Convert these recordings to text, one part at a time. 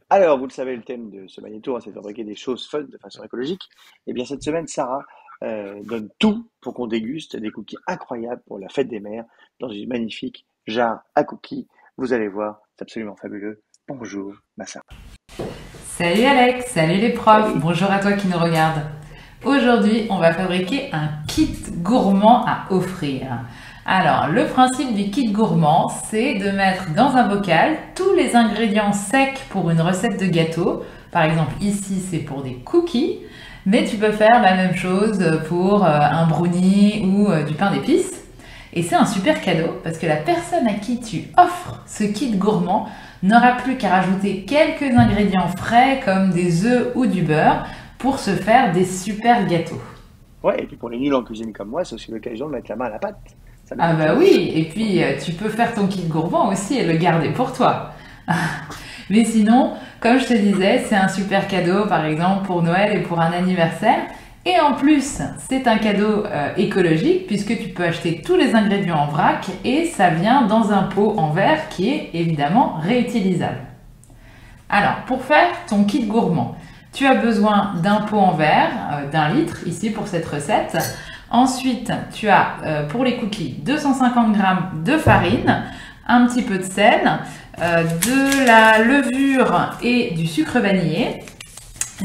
Alors, vous le savez, le thème de ce magnéto, hein, c'est de fabriquer des choses fun de façon écologique. Eh bien, cette semaine, Sarah donne tout pour qu'on déguste des cookies incroyables pour la fête des mères dans une magnifique jarre à cookies. Vous allez voir, c'est absolument fabuleux. Bonjour, ma Sarah. Salut Alex, salut les profs, Salut. bonjour à toi qui nous regarde. Aujourd'hui, on va fabriquer un kit gourmand à offrir. Alors, le principe du kit gourmand, c'est de mettre dans un bocal tous les ingrédients secs pour une recette de gâteau. Par exemple, ici, c'est pour des cookies, mais tu peux faire la même chose pour un brownie ou du pain d'épices. Et c'est un super cadeau parce que la personne à qui tu offres ce kit gourmand n'aura plus qu'à rajouter quelques ingrédients frais comme des œufs ou du beurre pour se faire des super gâteaux. Ouais, et puis pour les nuls en cuisine comme moi, c'est aussi l'occasion de mettre la main à la pâte. Ça met Ah quelque bah chose. oui, et puis tu peux faire ton kit gourmand aussi et le garder pour toi. Mais sinon, comme je te disais, c'est un super cadeau par exemple pour Noël et pour un anniversaire. Et en plus, c'est un cadeau écologique puisque tu peux acheter tous les ingrédients en vrac et ça vient dans un pot en verre qui est évidemment réutilisable. Alors, pour faire ton kit gourmand, tu as besoin d'un pot en verre, d'un litre ici pour cette recette. Ensuite, tu as pour les cookies 250 g de farine, un petit peu de sel, de la levure et du sucre vanillé.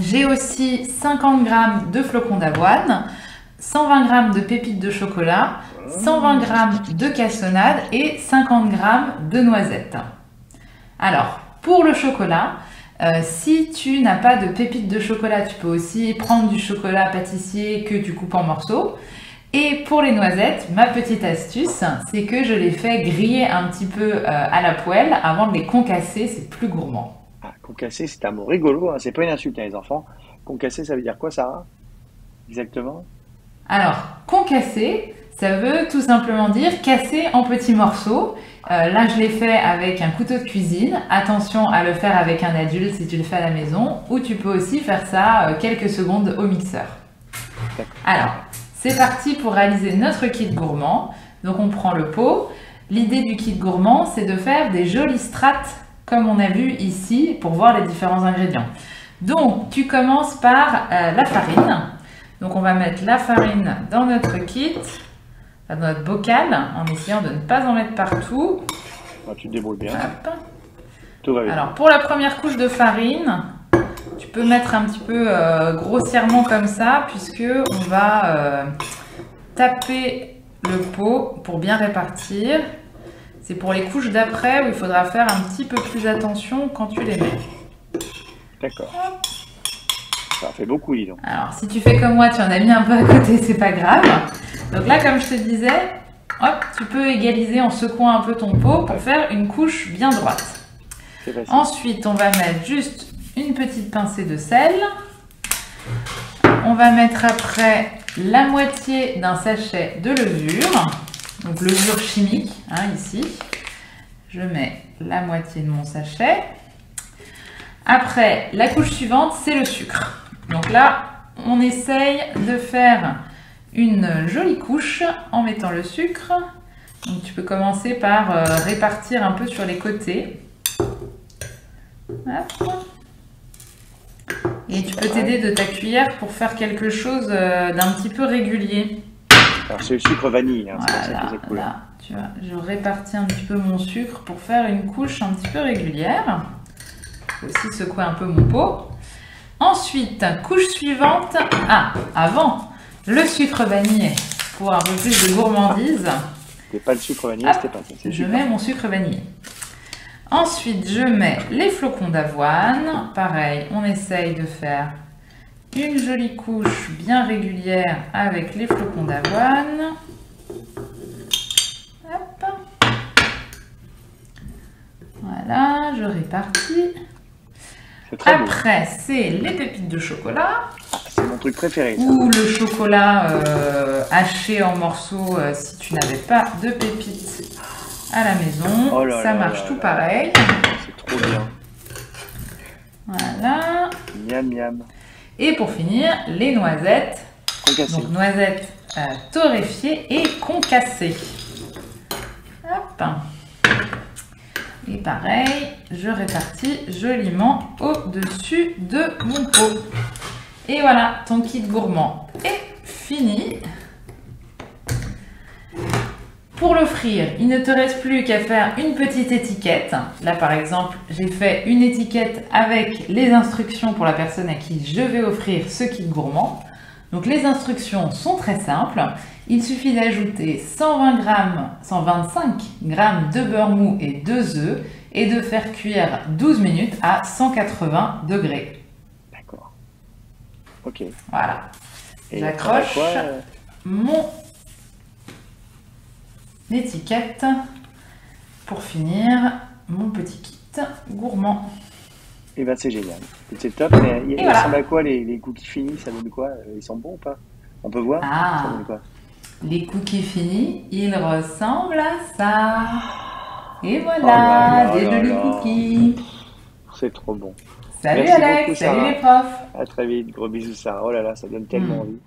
J'ai aussi 50 g de flocons d'avoine, 120 g de pépites de chocolat, 120 g de cassonade et 50 g de noisettes. Alors, pour le chocolat, si tu n'as pas de pépites de chocolat, tu peux aussi prendre du chocolat pâtissier que tu coupes en morceaux. Et pour les noisettes, ma petite astuce, c'est que je les fais griller un petit peu à la poêle avant de les concasser, c'est plus gourmand. Ah, concassé, c'est un mot rigolo, hein. C'est pas une insulte, hein, les enfants. Concassé, ça veut dire quoi, Sarah? Exactement? Alors, concasser, ça veut tout simplement dire casser en petits morceaux. Là, je l'ai fait avec un couteau de cuisine. Attention à le faire avec un adulte si tu le fais à la maison. Ou tu peux aussi faire ça quelques secondes au mixeur. D'accord. Alors, c'est parti pour réaliser notre kit gourmand. Donc, on prend le pot. L'idée du kit gourmand, c'est de faire des jolies strates comme on a vu ici pour voir les différents ingrédients. Donc, tu commences par la farine. Donc, on va mettre la farine dans notre kit, dans notre bocal, en essayant de ne pas en mettre partout. Ah, tu te débrouilles bien. Hop. Tout va bien. Alors, pour la première couche de farine, tu peux mettre un petit peu grossièrement comme ça, puisque on va taper le pot pour bien répartir. C'est pour les couches d'après où il faudra faire un petit peu plus attention quand tu les mets. D'accord. Ça en fait beaucoup, dis donc. Alors, si tu fais comme moi, tu en as mis un peu à côté, c'est pas grave. Donc là, comme je te disais, hop, tu peux égaliser en secouant un peu ton pot pour faire une couche bien droite. C'est facile. Ensuite, on va mettre juste une petite pincée de sel. On va mettre après la moitié d'un sachet de levure. Donc levure chimique, hein, ici. Je mets la moitié de mon sachet. Après, la couche suivante, c'est le sucre. Donc là, on essaye de faire une jolie couche en mettant le sucre. Donc tu peux commencer par répartir un peu sur les côtés. Hop. Et tu peux t'aider de ta cuillère pour faire quelque chose d'un petit peu régulier. Alors, c'est le sucre vanille, hein, c'est pour ça Voilà, que c'est cool. là, tu vois, je répartis un petit peu mon sucre pour faire une couche un petit peu régulière. Je vais aussi secouer un peu mon pot. Ensuite, couche suivante. Ah, avant, le sucre vanillé pour un peu plus de gourmandise. C'était pas le sucre vanille, Hop, c'était pas ça. C'est je super. mets mon sucre vanillé. Ensuite, je mets les flocons d'avoine. Pareil, on essaye de faire une jolie couche bien régulière avec les flocons d'avoine. Hop. Voilà, je répartis. C'est très beau. Après, c'est les pépites de chocolat C'est mon truc préféré, ça. ou le chocolat haché en morceaux si tu n'avais pas de pépites à la maison. Oh là Ça là marche là tout là. pareil. C'est trop bien. Voilà. Miam, miam. Et pour finir, les noisettes. Concassé. Donc noisettes torréfiées et concassées. Hop. Et pareil, je répartis joliment au-dessus de mon pot. Et voilà, ton kit gourmand est fini. Pour l'offrir, il ne te reste plus qu'à faire une petite étiquette. Là, par exemple, j'ai fait une étiquette avec les instructions pour la personne à qui je vais offrir ce kit gourmand. Donc, les instructions sont très simples. Il suffit d'ajouter 125 g de beurre mou et 2 œufs et de faire cuire 12 minutes à 180 degrés. D'accord. Ok. Voilà. Et J'accroche quoi, mon étiquette pour finir mon petit kit gourmand. Eh ben, c'est génial. C'est top. Mais il voilà. ressemble à quoi les cookies finis? Ça donne quoi? Ils sont bons ou pas? On peut voir? Ça Ah, donne quoi? les cookies finis, ils ressemblent à ça. Et Oh voilà, là des là jolis là. cookies. C'est trop bon. Salut Merci beaucoup, Alex, salut Sarah. les profs. À très vite. Gros bisous, Sarah. Oh là là, ça donne tellement envie.